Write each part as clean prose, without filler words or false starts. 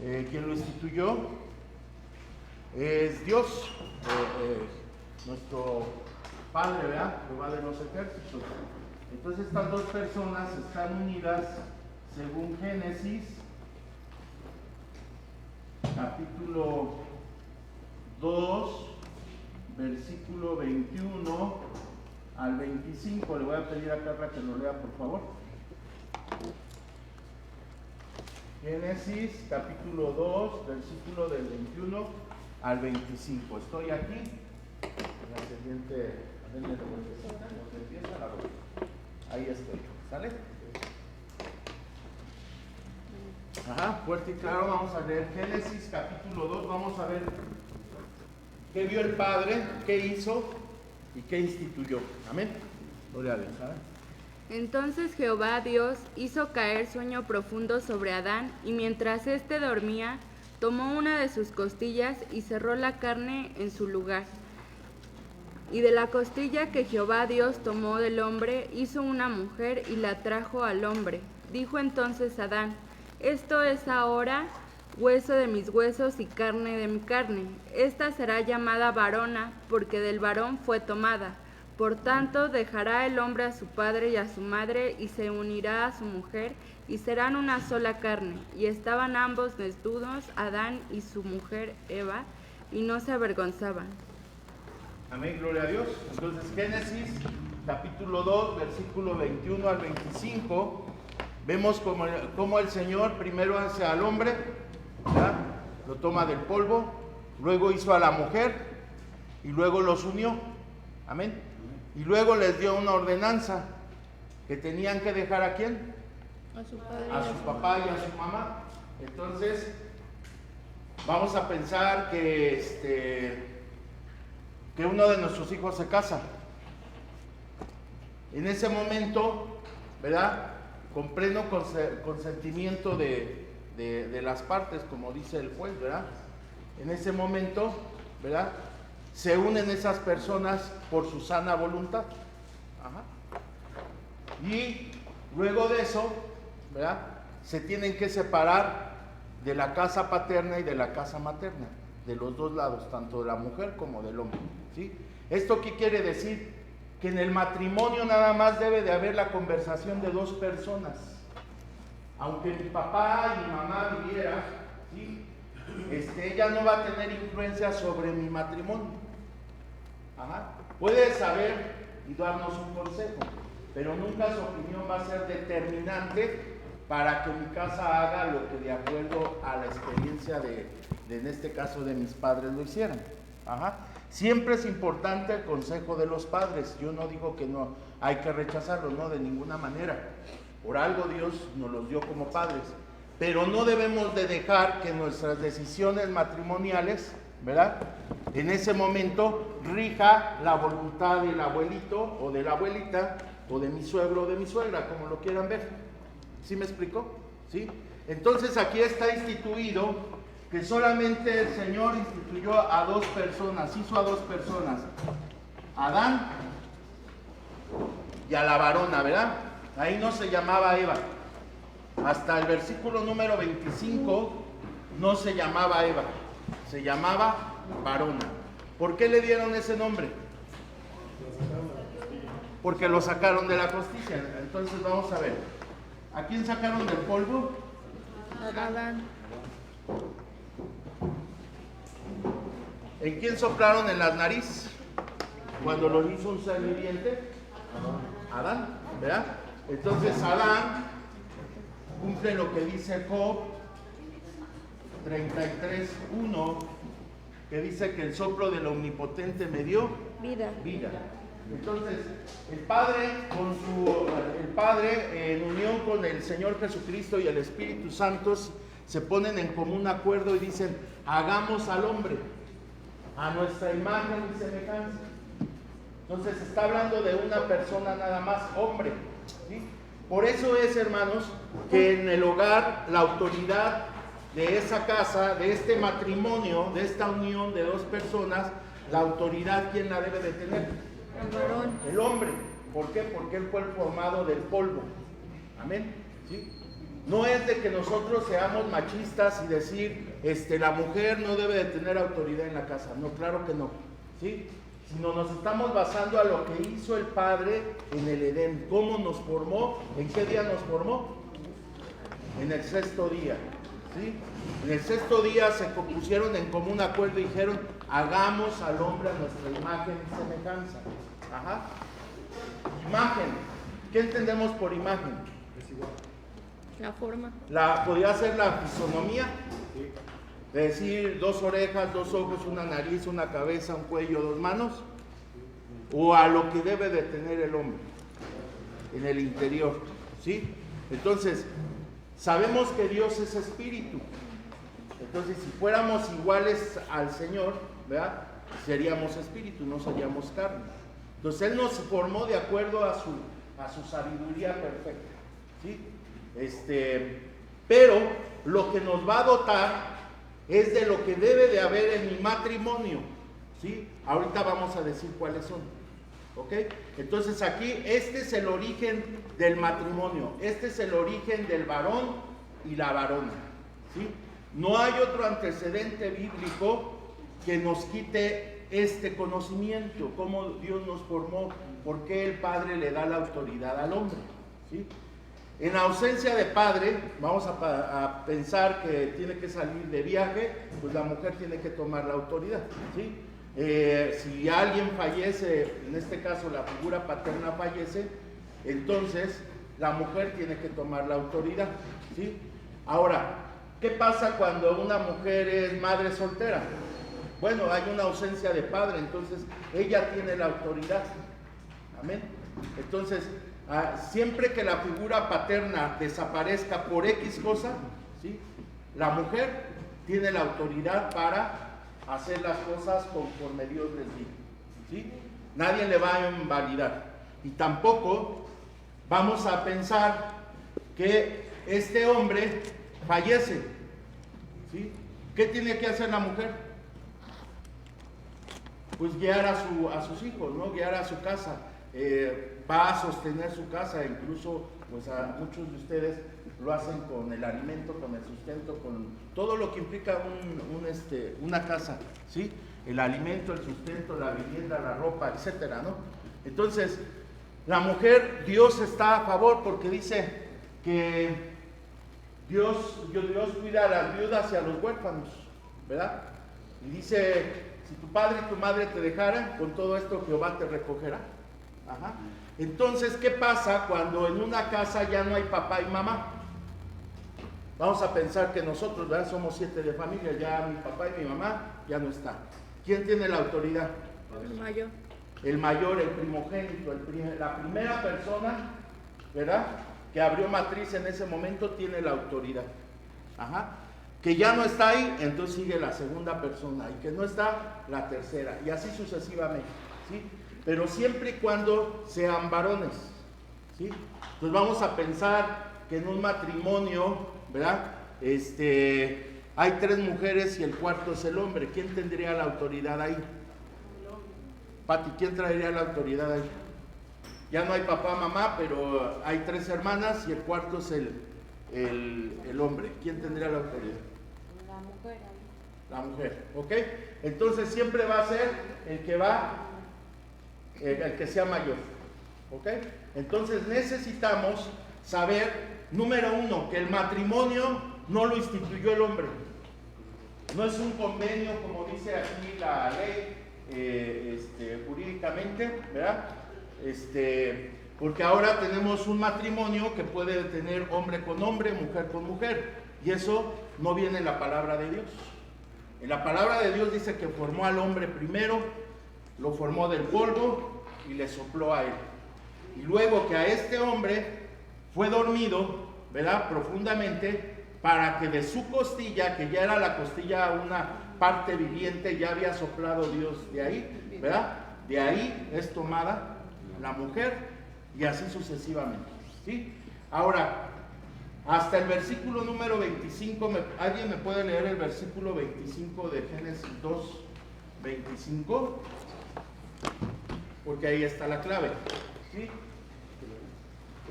Quien lo instituyó es Dios, nuestro Padre, ¿verdad? Jehová de los ejércitos. Entonces estas dos personas están unidas según Génesis, capítulo 2, versículo 21 al 25. Le voy a pedir a Carla que lo lea, por favor. Génesis, capítulo 2, versículo del 21 al 25. Estoy aquí, en la siguiente, donde empieza la voz. Ahí estoy, ¿sale? Ajá, fuerte y claro, vamos a leer Génesis, capítulo 2, vamos a ver qué vio el Padre, qué hizo y qué instituyó. Amén. Gloria a Dios, ¿sabes? Entonces Jehová Dios hizo caer sueño profundo sobre Adán, y mientras éste dormía, tomó una de sus costillas y cerró la carne en su lugar. Y de la costilla que Jehová Dios tomó del hombre, hizo una mujer y la trajo al hombre. Dijo entonces Adán: esto es ahora hueso de mis huesos y carne de mi carne. Esta será llamada varona, porque del varón fue tomada. Por tanto, dejará el hombre a su padre y a su madre, y se unirá a su mujer, y serán una sola carne. Y estaban ambos desnudos, Adán y su mujer Eva, y no se avergonzaban. Amén, gloria a Dios. Entonces, Génesis, capítulo 2, versículo 21 al 25, vemos cómo el Señor primero hace al hombre, ¿verdad? Lo toma del polvo, luego hizo a la mujer, y luego los unió. Amén. Y luego les dio una ordenanza, que tenían que dejar ¿a quién? A su padre. A su papá y a su mamá. Entonces, vamos a pensar que uno de nuestros hijos se casa. En ese momento, ¿verdad? Con pleno consentimiento de las partes, como dice el juez, ¿verdad? En ese momento, ¿verdad? Se unen esas personas por su sana voluntad. Ajá. Y luego de eso, ¿verdad? Se tienen que separar de la casa paterna y de la casa materna, de los dos lados, tanto de la mujer como del hombre, ¿sí? ¿Esto qué quiere decir? Que en el matrimonio nada más debe de haber la conversación de dos personas. Aunque mi papá y mi mamá vivieran, ¿sí? Ella no va a tener influencia sobre mi matrimonio. Ajá. Puede saber y darnos un consejo, pero nunca su opinión va a ser determinante para que mi casa haga lo que de acuerdo a la experiencia en este caso de mis padres lo hicieran. Ajá. Siempre es importante el consejo de los padres. Yo no digo que no hay que rechazarlo, no, de ninguna manera. Por algo Dios nos los dio como padres, pero no debemos de dejar que nuestras decisiones matrimoniales, ¿verdad?, en ese momento rija la voluntad del abuelito o de la abuelita o de mi suegro o de mi suegra, como lo quieran ver. ¿Sí me explico? ¿Sí? Entonces aquí está instituido que solamente el Señor instituyó a dos personas, hizo a dos personas, a Adán y a la varona, ¿verdad? Ahí no se llamaba Eva. Hasta el versículo número 25 no se llamaba Eva, se llamaba varona. ¿Por qué le dieron ese nombre? Porque lo sacaron de la costilla. Entonces vamos a ver. ¿A quién sacaron del polvo? Adán. ¿En quién soplaron en las narices cuando lo hizo un ser viviente? Adán, ¿verdad? Entonces Adán cumple lo que dice Job 33:1, que dice que el soplo del Omnipotente me dio Vida. Entonces, el Padre en unión con el Señor Jesucristo y el Espíritu Santo se ponen en común acuerdo y dicen: hagamos al hombre a nuestra imagen y semejanza. Entonces está hablando de una persona nada más, hombre, ¿sí? Por eso es, hermanos, que en el hogar la autoridad de esa casa, de este matrimonio, de esta unión de dos personas, la autoridad, ¿quién la debe de tener? El varón. El hombre. ¿Por qué? Porque él fue formado del polvo. Amén. ¿Sí? No es de que nosotros seamos machistas y decir, la mujer no debe de tener autoridad en la casa. No, claro que no, ¿sí? Sino nos estamos basando a lo que hizo el Padre en el Edén. ¿Cómo nos formó? ¿En qué día nos formó? En el sexto día, ¿sí? En el sexto día se pusieron en común acuerdo y dijeron, hagamos al hombre a nuestra imagen y semejanza. Ajá. Imagen. ¿Qué entendemos por imagen? Es igual. La forma. Podría ser la fisonomía, es decir, 2 orejas, 2 ojos, una nariz, una cabeza, un cuello, 2 manos, o a lo que debe de tener el hombre en el interior, ¿sí? Entonces, sabemos que Dios es espíritu. Entonces, si fuéramos iguales al Señor, ¿verdad? Seríamos espíritu, no seríamos carne. Entonces, Él nos formó de acuerdo a su sabiduría perfecta, ¿sí? Pero lo que nos va a dotar es de lo que debe de haber en mi matrimonio, ¿sí? Ahorita vamos a decir cuáles son, ¿ok? Entonces aquí, este es el origen del matrimonio, este es el origen del varón y la varona, ¿sí? No hay otro antecedente bíblico que nos quite este conocimiento, cómo Dios nos formó, por qué el Padre le da la autoridad al hombre, ¿sí? En ausencia de padre, vamos a pensar que tiene que salir de viaje, pues la mujer tiene que tomar la autoridad, ¿sí? Si alguien fallece, en este caso la figura paterna fallece, entonces la mujer tiene que tomar la autoridad, ¿sí? Ahora, ¿qué pasa cuando una mujer es madre soltera? Bueno, hay una ausencia de padre, entonces ella tiene la autoridad, amén. Entonces, siempre que la figura paterna desaparezca por X cosa, ¿sí? La mujer tiene la autoridad para hacer las cosas conforme Dios les diga, ¿sí? Nadie le va a invalidar. Y tampoco vamos a pensar que este hombre fallece, ¿sí? ¿Qué tiene que hacer la mujer? Pues guiar a sus hijos, ¿no? Guiar a su casa. Va a sostener su casa, incluso pues a muchos de ustedes lo hacen con el alimento, con el sustento, con todo lo que implica una casa, ¿sí? El alimento, el sustento, la vivienda, la ropa, etcétera, ¿no? Entonces, la mujer, Dios está a favor porque dice que Dios cuida a las viudas y a los huérfanos, ¿verdad? Y dice, si tu padre y tu madre te dejaran, con todo esto Jehová te recogerá. Ajá. Entonces, ¿qué pasa cuando en una casa ya no hay papá y mamá? Vamos a pensar que nosotros, ¿verdad? Somos 7 de familia, ya mi papá y mi mamá ya no están. ¿Quién tiene la autoridad? El mayor. El mayor, el primogénito, la primera persona, ¿verdad? Que abrió matriz en ese momento tiene la autoridad. Ajá. Que ya no está ahí, entonces sigue la segunda persona, y que no está, la tercera, y así sucesivamente, ¿sí? Pero siempre y cuando sean varones, ¿sí? Entonces vamos a pensar que en un matrimonio, ¿verdad? Hay 3 mujeres y el cuarto es el hombre. ¿Quién tendría la autoridad ahí? Pati, ¿quién traería la autoridad ahí? Ya no hay papá, mamá, pero hay 3 hermanas y el cuarto es el hombre. ¿Quién tendría la autoridad? La mujer. La mujer, ¿ok? Entonces siempre va a ser el que sea mayor, ¿ok? Entonces necesitamos saber, número 1, que el matrimonio no lo instituyó el hombre. No es un convenio, como dice aquí la ley, jurídicamente, ¿verdad? Porque ahora tenemos un matrimonio que puede tener hombre con hombre, mujer con mujer, y eso no viene en la palabra de Dios. En la palabra de Dios dice que formó al hombre primero, lo formó del polvo y le sopló a él. Y luego que a este hombre fue dormido, ¿verdad? Profundamente, para que de su costilla, que ya era la costilla una parte viviente, ya había soplado Dios de ahí, ¿verdad? De ahí es tomada la mujer y así sucesivamente, ¿sí? Ahora, hasta el versículo número 25, ¿alguien me puede leer el versículo 25 de Génesis 2, 25? Porque ahí está la clave, ¿sí?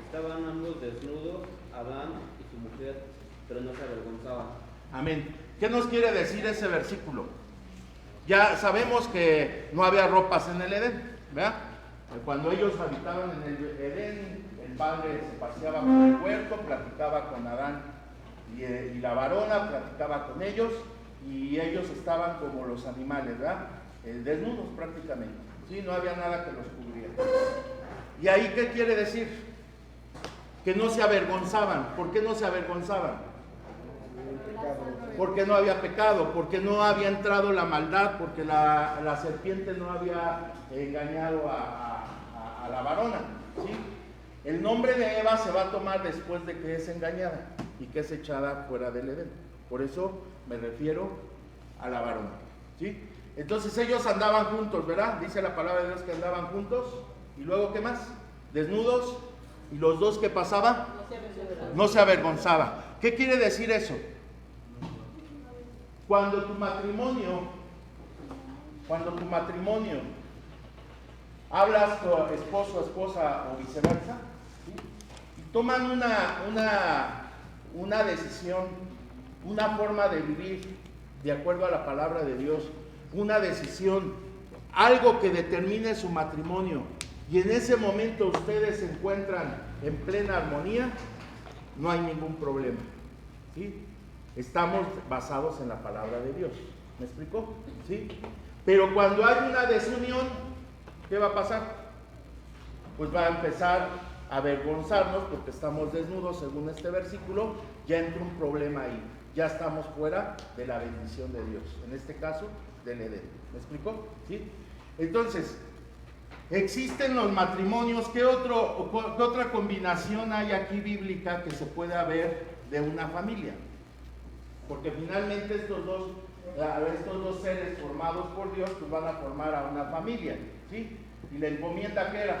Estaban ambos desnudos, Adán y su mujer, pero no se avergonzaba. Amén. ¿Qué nos quiere decir ese versículo? Ya sabemos que no había ropas en el Edén, ¿verdad? Cuando ellos habitaban en el Edén, el padre se paseaba por el huerto, platicaba con Adán y la varona, platicaba con ellos, y ellos estaban como los animales, ¿verdad? Desnudos prácticamente, ¿sí? No había nada que los cubriera. ¿Y ahí qué quiere decir? Que no se avergonzaban. ¿Por qué no se avergonzaban? Porque no había pecado, porque no había entrado la maldad, porque la serpiente no había engañado a la varona, ¿sí? El nombre de Eva se va a tomar después de que es engañada y que es echada fuera del Edén. Por eso me refiero a la varona, ¿sí? Entonces ellos andaban juntos, ¿verdad? Dice la palabra de Dios que andaban juntos. ¿Y luego qué más? Desnudos. ¿Y los dos qué pasaba? No se avergonzaba. ¿Qué quiere decir eso? Cuando tu matrimonio, hablas con esposo, esposa o viceversa, ¿sí? Y toman una decisión, una forma de vivir de acuerdo a la palabra de Dios, una decisión, algo que determine su matrimonio, y en ese momento ustedes se encuentran en plena armonía, no hay ningún problema, ¿sí? Estamos basados en la palabra de Dios. ¿Me explicó? ¿Sí? Pero cuando hay una desunión, ¿qué va a pasar? Pues va a empezar a avergonzarnos porque estamos desnudos, según este versículo, ya entra un problema ahí. Ya estamos fuera de la bendición de Dios. En este caso, del Edén. ¿Me explicó? ¿Sí? Entonces, existen los matrimonios. ¿Qué otra combinación hay aquí bíblica que se pueda ver de una familia? Porque finalmente estos dos seres formados por Dios pues van a formar a una familia, ¿sí? Y la encomienda ¿qué era?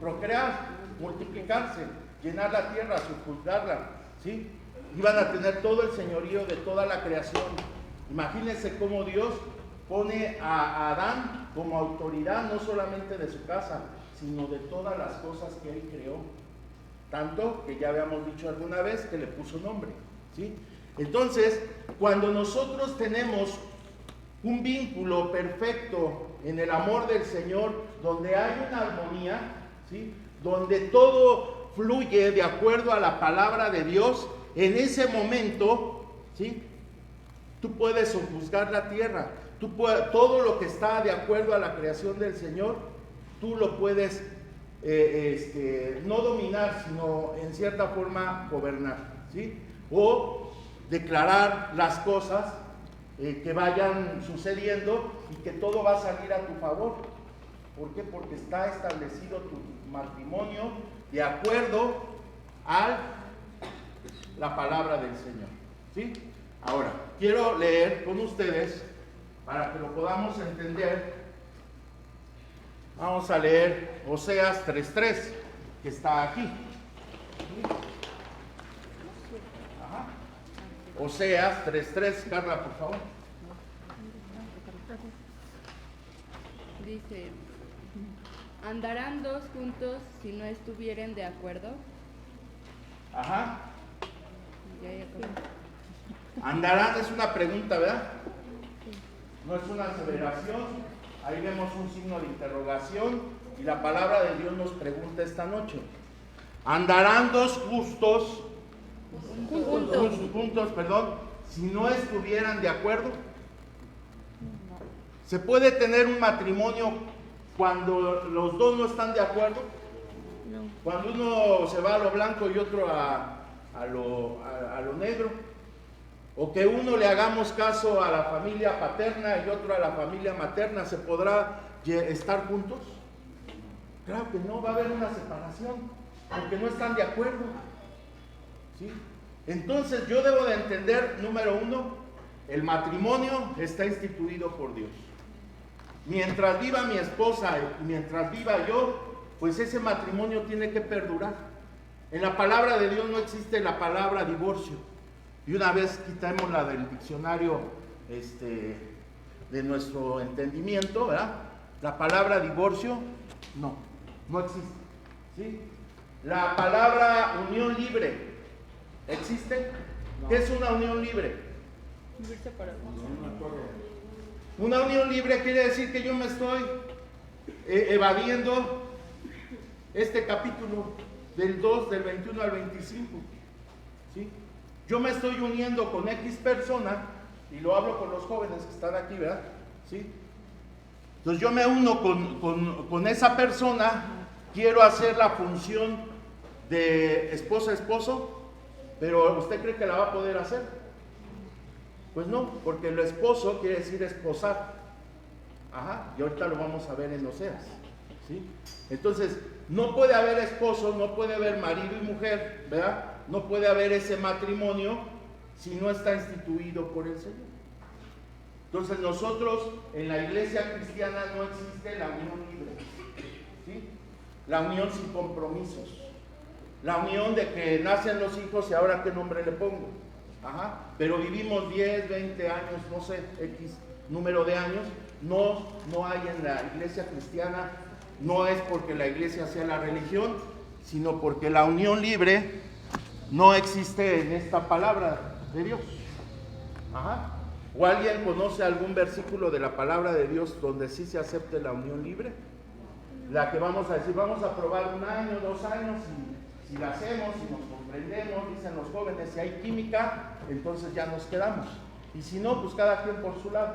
Procrear, multiplicarse, llenar la tierra, sujuzgarla, ¿sí? Iban a tener todo el señorío de toda la creación. Imagínense cómo Dios pone a Adán como autoridad no solamente de su casa, sino de todas las cosas que él creó. Tanto que ya habíamos dicho alguna vez que le puso nombre, ¿sí? Entonces, cuando nosotros tenemos un vínculo perfecto en el amor del Señor, donde hay una armonía, ¿sí? Donde todo fluye de acuerdo a la palabra de Dios, en ese momento, ¿sí? Tú puedes sojuzgar la tierra, todo lo que está de acuerdo a la creación del Señor, tú lo puedes no dominar, sino en cierta forma gobernar, ¿sí? O declarar las cosas que vayan sucediendo y que todo va a salir a tu favor. ¿Por qué? Porque está establecido tu matrimonio de acuerdo a la palabra del Señor, ¿sí? Ahora, quiero leer con ustedes para que lo podamos entender. Vamos a leer Oseas 3:3, que está aquí. Ajá. Oseas 3:3, Carla, por favor. Dice: ¿andarán dos juntos si no estuvieren de acuerdo? Ajá. Ya. Andarán es una pregunta, ¿verdad? No es una aseveración. Ahí vemos un signo de interrogación y la palabra de Dios nos pregunta esta noche: ¿andarán dos justos juntos, si no estuvieran de acuerdo? ¿Se puede tener un matrimonio cuando los dos no están de acuerdo? No. Cuando uno se va a lo blanco y otro a lo negro. O que uno le hagamos caso a la familia paterna y otro a la familia materna, ¿se podrá estar juntos? Claro que no, va a haber una separación, porque no están de acuerdo, ¿sí? Entonces yo debo de entender, número uno, el matrimonio está instituido por Dios. Mientras viva mi esposa y mientras viva yo, pues ese matrimonio tiene que perdurar. En la palabra de Dios no existe la palabra divorcio. Y una vez quitémosla del diccionario de nuestro entendimiento, ¿verdad? La palabra divorcio no existe, ¿sí? La palabra unión libre, ¿existe? ¿Qué es una unión libre? Vivir separados. Una unión libre quiere decir que yo me estoy evadiendo este capítulo del 2, del 21 al 25. ¿Sí? Yo me estoy uniendo con X persona, y lo hablo con los jóvenes que están aquí, ¿verdad? ¿Sí? Entonces yo me uno con esa persona, quiero hacer la función de esposa-esposo, pero ¿usted cree que la va a poder hacer? Pues no, porque lo esposo quiere decir esposar. Ajá, y ahorita lo vamos a ver en Oseas. ¿Sí? Entonces, no puede haber esposo, no puede haber marido y mujer, ¿verdad? No puede haber ese matrimonio si no está instituido por el Señor. Entonces, nosotros en la iglesia cristiana no existe la unión libre. ¿Sí? La unión sin compromisos. La unión de que nacen los hijos y ahora qué nombre le pongo. Ajá. Pero vivimos 10, 20 años, no sé, X número de años. No hay en la iglesia cristiana, no es porque la iglesia sea la religión, sino porque la unión libre no existe en esta palabra de Dios. Ajá. ¿O alguien conoce algún versículo de la palabra de Dios donde sí se acepte la unión libre? La que vamos a decir, vamos a probar 1 año, 2 años, y si la hacemos, si nos comprendemos, dicen los jóvenes, si hay química, entonces ya nos quedamos. Y si no, pues cada quien por su lado.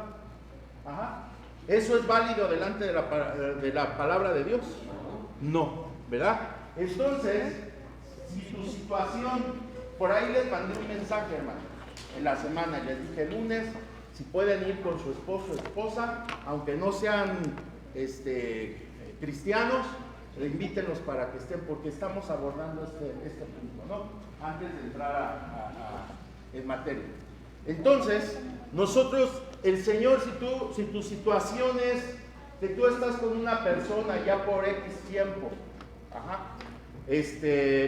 Ajá. ¿Eso es válido delante de la palabra de Dios? No, ¿verdad? Entonces, si tu situación, por ahí les mandé un mensaje, hermano, en la semana, les dije el lunes, si pueden ir con su esposo o esposa, aunque no sean cristianos, invítenlos para que estén, porque estamos abordando este punto, ¿no? Antes de entrar en materia. Entonces, nosotros, el Señor, si tu situación es que tú estás con una persona ya por X tiempo, ajá,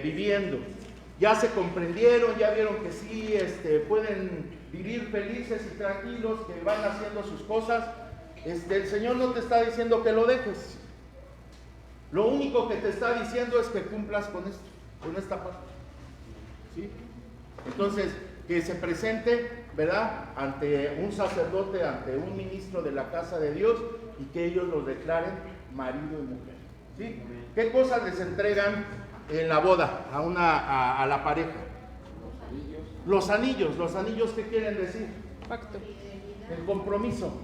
viviendo, ya se comprendieron, ya vieron que sí, pueden vivir felices y tranquilos, que van haciendo sus cosas, el Señor no te está diciendo que lo dejes. Lo único que te está diciendo es que cumplas con esto, con esta parte. ¿Sí? Entonces, que se presente, ¿verdad?, ante un sacerdote, ante un ministro de la casa de Dios, y que ellos los declaren marido y mujer. ¿Sí? ¿Qué cosas les entregan en la boda a la pareja? Los anillos. ¿Los anillos qué quieren decir? Pacto. El compromiso.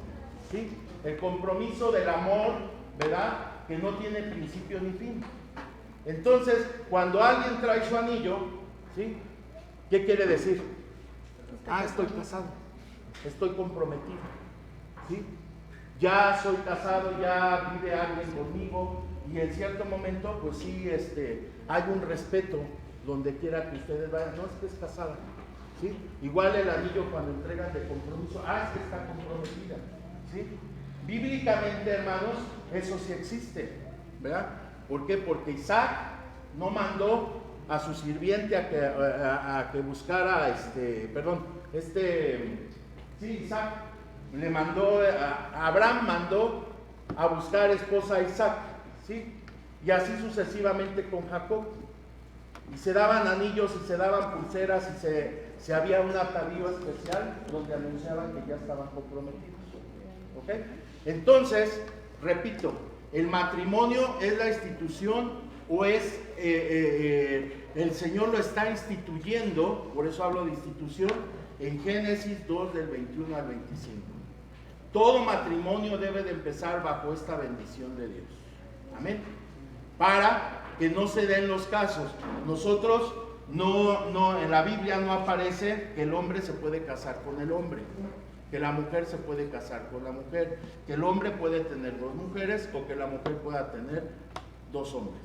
¿Sí? El compromiso del amor, ¿verdad?, que no tiene principio ni fin. Entonces, cuando alguien trae su anillo, ¿sí?, ¿qué quiere decir? Estoy casado, estoy comprometido, ¿sí? Ya soy casado, ya vive alguien conmigo, y en cierto momento, pues sí, hay un respeto donde quiera que ustedes vayan. No, es que es casada, ¿sí? Igual el anillo cuando entregan de compromiso, es que está comprometida, ¿sí? Bíblicamente, hermanos, eso sí existe, ¿verdad? ¿Por qué? Porque Isaac no mandó a su sirviente a que buscara, Isaac le mandó, Abraham mandó a buscar esposa a Isaac, ¿sí? Y así sucesivamente con Jacob. Y se daban anillos y se daban pulseras y se había un atavío especial donde anunciaban que ya estaban comprometidos. ¿Ok? Entonces, repito, el matrimonio es la institución o es el Señor lo está instituyendo, por eso hablo de institución, en Génesis 2 del 21 al 25. Todo matrimonio debe de empezar bajo esta bendición de Dios. Amén. Para que no se den los casos. Nosotros en la Biblia no aparece que el hombre se puede casar con el hombre, que la mujer se puede casar con la mujer, que el hombre puede tener 2 mujeres o que la mujer pueda tener 2 hombres,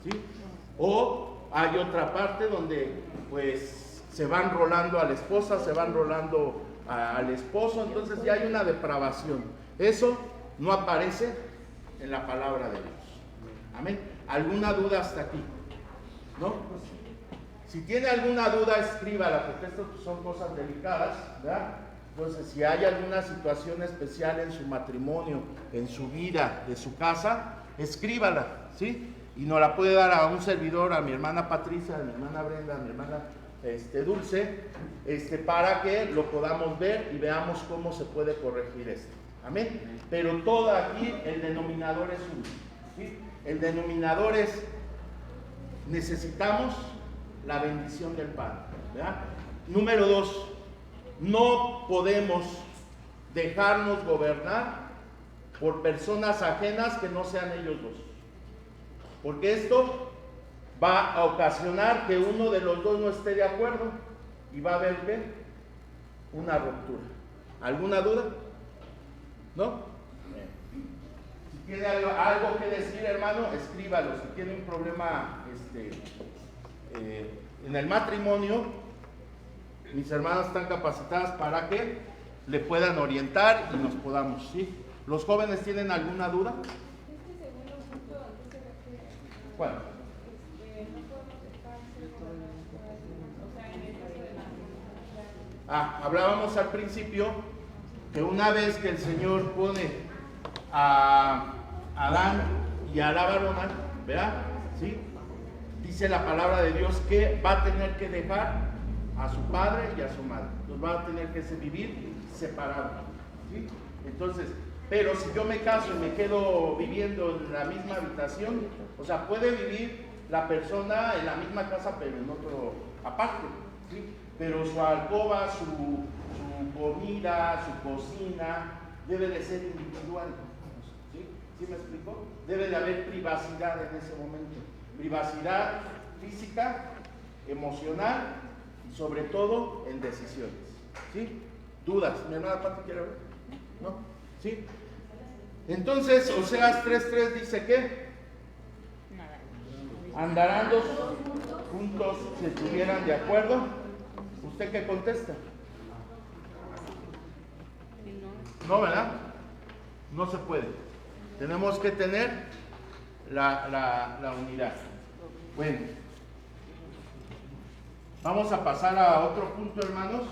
¿sí? O hay otra parte donde pues se van rolando a la esposa, se van rolando al esposo, entonces ya hay una depravación. Eso no aparece en la palabra de Dios. Amén. ¿Alguna duda hasta aquí? ¿No? Si tiene alguna duda, escríbala, porque estas son cosas delicadas, ¿verdad? Entonces, si hay alguna situación especial en su matrimonio, en su vida, de su casa, escríbala, ¿sí? y nos la puede dar a un servidor, a mi hermana Patricia, a mi hermana Brenda, a mi hermana Dulce, para que lo podamos ver y veamos cómo se puede corregir esto. Amén. Pero todo aquí, el denominador es uno, ¿sí? El denominador es, necesitamos la bendición del Padre, ¿verdad? Número 2, no podemos dejarnos gobernar por personas ajenas que no sean ellos dos, porque esto va a ocasionar que uno de los dos no esté de acuerdo y va a haber ¿qué? Una ruptura. ¿Alguna duda? ¿No? Si tiene algo que decir, hermano, escríbalo. Si tiene un problema en el matrimonio, mis hermanas están capacitadas para que le puedan orientar y nos podamos, ¿sí? ¿Los jóvenes tienen alguna duda? ¿Cuál? Hablábamos al principio que una vez que el Señor pone a Adán y a la varona, ¿verdad? ¿Sí? Dice la palabra de Dios que va a tener que dejar a su padre y a su madre. Los va a tener que vivir separados, ¿sí? Entonces, pero si yo me caso y me quedo viviendo en la misma habitación, o sea, puede vivir la persona en la misma casa, pero en otro aparte, ¿sí? Pero su alcoba, su comida, su cocina, debe de ser individual, ¿sí? ¿Sí me explico? Debe de haber privacidad en ese momento, privacidad física, emocional y sobre todo en decisiones, ¿sí? ¿Dudas? ¿Mi hermana Pati quiere ver? ¿No? ¿Sí? Entonces, Oseas 3:3 dice que andarán dos juntos si estuvieran de acuerdo. ¿Usted qué contesta? No, ¿verdad? No se puede. Tenemos que tener la unidad. Bueno, vamos a pasar a otro punto, hermanos.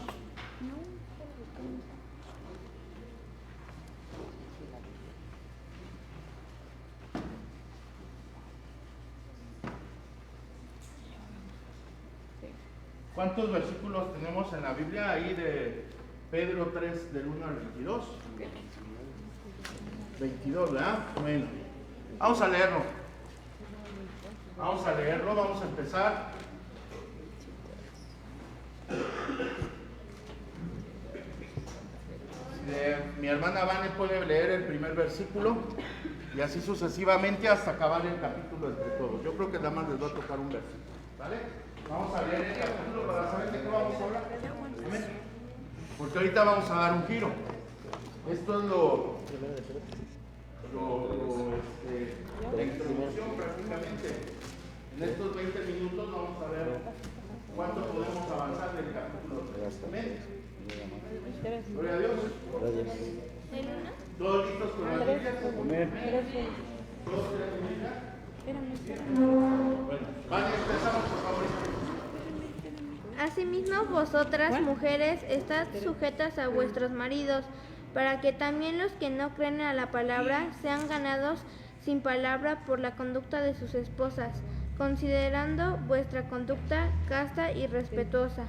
¿Cuántos versículos tenemos en la Biblia? Ahí de Pedro 3, del 1 al 22. 22, ¿verdad? Bueno, vamos a leerlo. Vamos a empezar. Mi hermana Vane puede leer el primer versículo y así sucesivamente hasta acabar el capítulo entre todos. Yo creo que nada más les va a tocar un versículo, ¿vale? Vamos a leer el capítulo para saber de qué vamos a hablar. ¿Amén? Porque ahorita vamos a dar un giro. Esto es la introducción prácticamente. En estos 20 minutos vamos a ver cuánto podemos avanzar del capítulo 3. ¿Amén? Gloria a Dios. ¿Todos listos con las Biblias? Amén. ¿Todos tenemos Biblia? Bueno, vale, empezamos por favor. Asimismo, vosotras, mujeres, estad sujetas a vuestros maridos, para que también los que no creen a la palabra sean ganados sin palabra por la conducta de sus esposas, considerando vuestra conducta casta y respetuosa.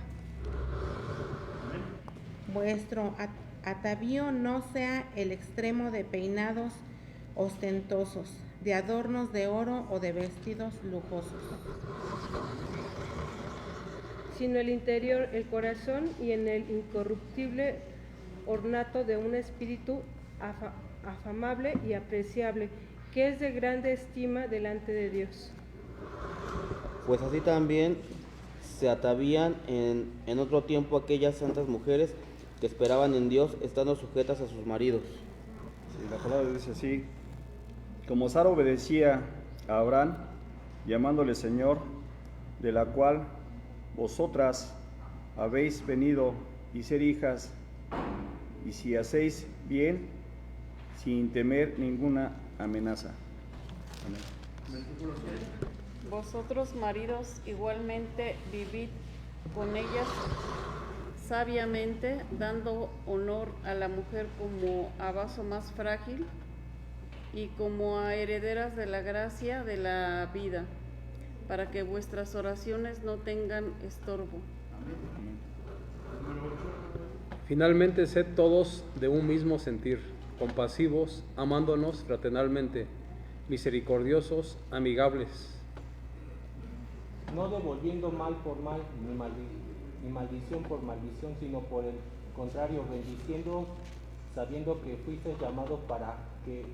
Vuestro atavío no sea el extremo de peinados ostentosos, de adornos de oro o de vestidos lujosos, sino el interior, el corazón y en el incorruptible ornato de un espíritu afamable y apreciable, que es de grande estima delante de Dios. Pues así también se atavían en otro tiempo aquellas santas mujeres que esperaban en Dios, estando sujetas a sus maridos. Sí, la palabra dice así: como Sara obedecía a Abraham, llamándole Señor, de la cual vosotras habéis venido y ser hijas, y si hacéis bien, sin temer ninguna amenaza. Amén. Vosotros, maridos, igualmente vivid con ellas sabiamente, dando honor a la mujer como a vaso más frágil, y como a herederas de la gracia de la vida, para que vuestras oraciones no tengan estorbo. Finalmente, sed todos de un mismo sentir, compasivos, amándonos fraternalmente, misericordiosos, amigables, no devolviendo mal por mal, ni maldición por maldición, sino por el contrario, bendiciendo, sabiendo que fuisteis llamados para que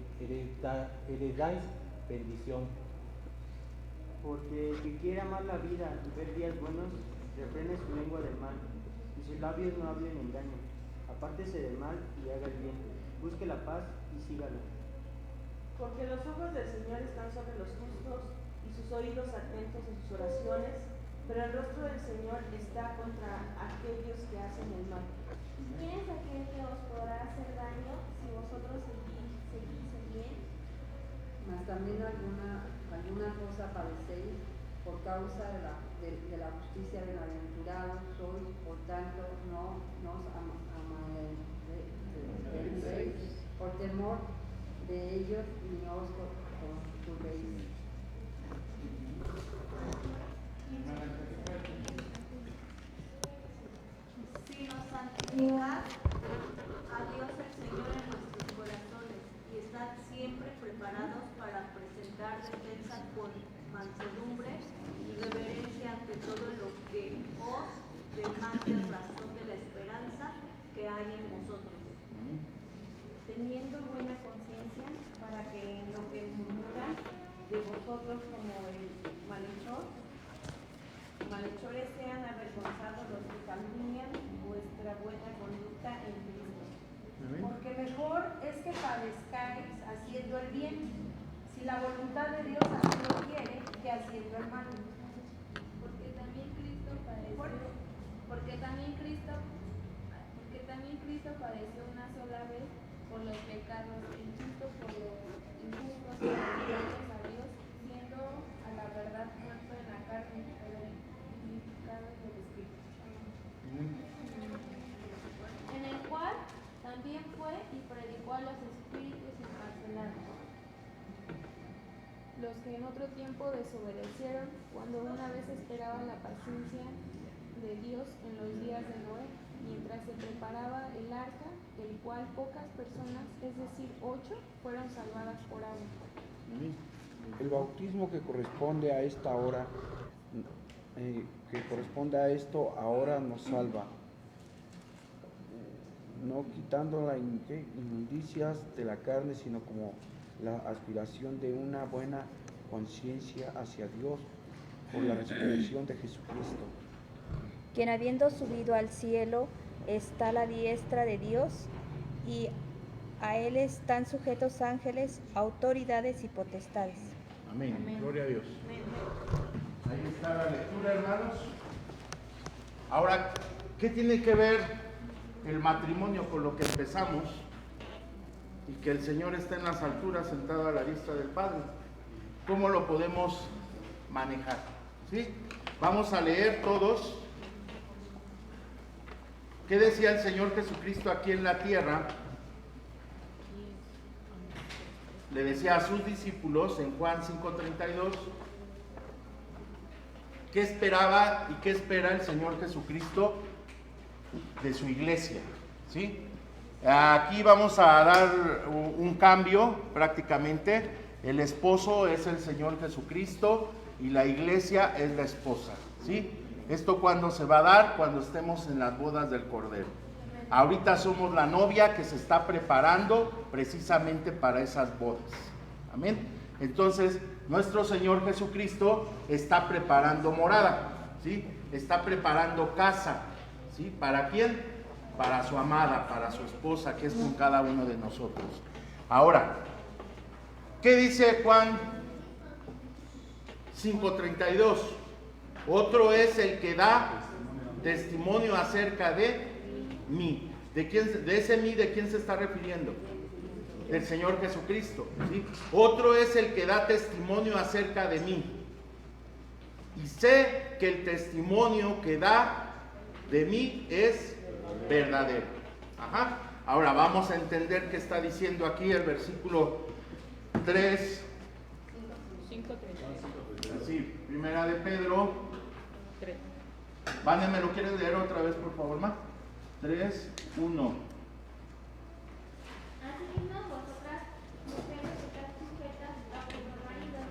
heredáis bendición. Porque el que quiere amar la vida y ver días buenos, refrene su lengua del mal, y sus labios no hablen engaño. Apártese del mal y haga el bien, busque la paz y sígala. Porque los ojos del Señor están sobre los justos y sus oídos atentos a sus oraciones, pero el rostro del Señor está contra aquellos que hacen el mal. ¿Quién es aquel que os podrá hacer daño si vosotros seguís el bien? Mas también alguna cosa padecéis por causa de la justicia bienaventurada sois, por tanto no nos amaréis por temor de ellos ni os conturbéis. Sino santificad a Dios el Señor en nuestros corazones y estad siempre preparados para presentar defensa con mansedumbre y reverencia ante todo lo que os demande razón de la esperanza que hay en vosotros. Teniendo buena conciencia, para que en lo que murmuran de vosotros como el malhechores sean avergonzados los que calumnian vuestra buena conducta en Cristo. Porque mejor es que padezcáis haciendo el bien, si la voluntad de Dios así lo quiere, que haciendo el mal. Porque también Cristo padeció una sola vez por los pecados, el justo por los injustos, gracias a Dios, siendo a la verdad muerto en la carne, pero vivificado en el Espíritu. En el cual también fue y predicó a los espíritus encarcelados, los que en otro tiempo desobedecieron, cuando una vez esperaban la paciencia de Dios en los días de Noé, mientras se preparaba el arca, del cual pocas personas, es decir, 8, fueron salvadas por agua. El bautismo que corresponde a esta hora, ahora nos salva, no quitando las inmundicias de la carne, sino como la aspiración de una buena conciencia hacia Dios por la resurrección de Jesucristo. Quien habiendo subido al cielo está a la diestra de Dios, y a él están sujetos ángeles, autoridades y potestades. Amén. Amén. Gloria a Dios. Amén. Ahí está la lectura, hermanos. Ahora, ¿qué tiene que ver el matrimonio con lo que empezamos? Y que el Señor está en las alturas sentado a la diestra del Padre. ¿Cómo lo podemos manejar? ¿Sí? Vamos a leer todos. ¿Qué decía el Señor Jesucristo aquí en la tierra? Le decía a sus discípulos en Juan 5:32, ¿qué esperaba y qué espera el Señor Jesucristo de su iglesia? ¿Sí? Aquí vamos a dar un cambio prácticamente. El esposo es el Señor Jesucristo y la iglesia es la esposa. ¿Sí? ¿Esto cuándo se va a dar? Cuando estemos en las bodas del Cordero. Ahorita somos la novia que se está preparando precisamente para esas bodas. Amén. Entonces, nuestro Señor Jesucristo está preparando morada, ¿sí? Está preparando casa, ¿sí? ¿Para quién? Para su amada, para su esposa, que es con cada uno de nosotros. Ahora, ¿qué dice Juan 5:32? Otro es el que da testimonio acerca de mí. ¿De quién, de ese mí, de quién se está refiriendo? Del Señor Jesucristo, ¿sí? Otro es el que da testimonio acerca de mí. Y sé que el testimonio que da de mí es verdadero. Ajá. Ahora vamos a entender qué está diciendo aquí el versículo 3. Sí, primera de Pedro. 3. Vane, ¿me lo quieres leer otra vez, por favor, ma? 3, 1. Asimismo, vosotras, mujeres, estad sujetas a vuestros maridos,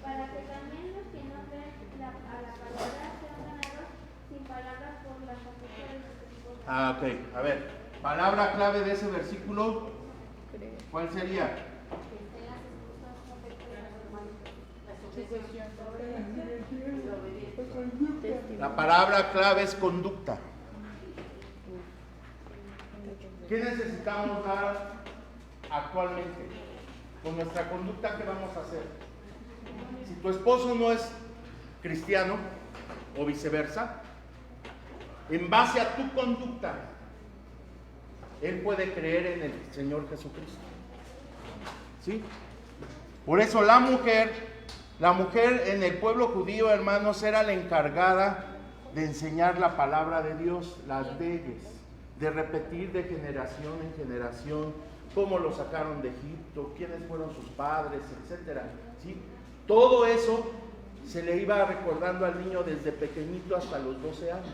para que también los que no creen a la palabra sean ganados sin palabras por la conducta de sus esposas. Ok. A ver, palabra clave de ese versículo, ¿cuál sería? La palabra clave es conducta. ¿Qué necesitamos dar actualmente? Con nuestra conducta, ¿qué vamos a hacer? Si tu esposo no es cristiano o viceversa, en base a tu conducta, él puede creer en el Señor Jesucristo. ¿Sí? Por eso la mujer en el pueblo judío, hermanos, era la encargada de enseñar la palabra de Dios, las leyes, de repetir de generación en generación cómo lo sacaron de Egipto, quiénes fueron sus padres, etcétera. ¿Sí? Todo eso se le iba recordando al niño desde pequeñito hasta los 12 años.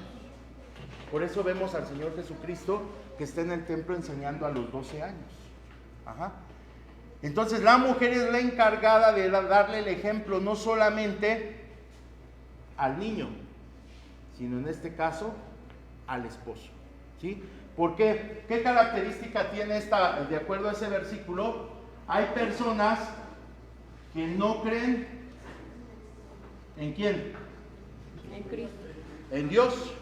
Por eso vemos al Señor Jesucristo que está en el templo enseñando a los 12 años. Ajá. Entonces la mujer es la encargada de darle el ejemplo no solamente al niño, sino en este caso al esposo. ¿Sí? ¿Por qué? ¿Qué característica tiene esta? De acuerdo a ese versículo, hay personas que no creen ¿en quién? En Cristo. En Dios.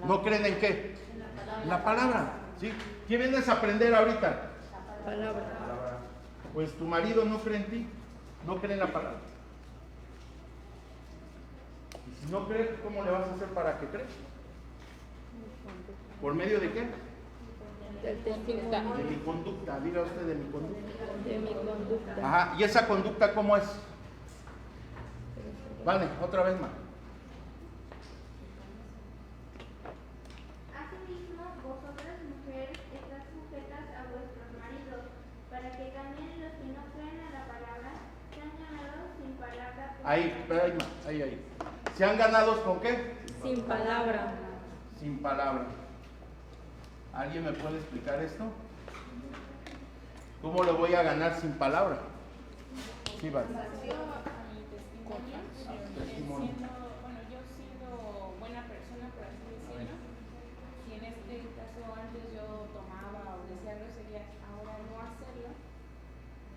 ¿No creen en qué? En la palabra. ¿Sí? ¿Qué vienes a aprender ahorita? Palabra. Pues tu marido no cree en ti, no cree en la palabra. Y si no cree, ¿cómo le vas a hacer para que cree? ¿Por medio de qué? Del testimonio. De mi conducta, diga usted de mi conducta. De mi conducta. Ajá, ¿y esa conducta cómo es? Vale, otra vez más. Asimismo, vosotras, mujeres, estad sujetas a vuestros maridos, para que también los que no creen a la palabra sean ganados sin palabra. Ahí. ¿Sean ganados con qué? Sin palabra. Sin palabra. ¿Alguien me puede explicar esto? ¿Cómo lo voy a ganar sin palabra? Sí, vale. Testimonio. Bueno, yo siendo buena persona, por así decirlo, si en este caso antes yo tomaba o decía groserías, ahora no hacerlo,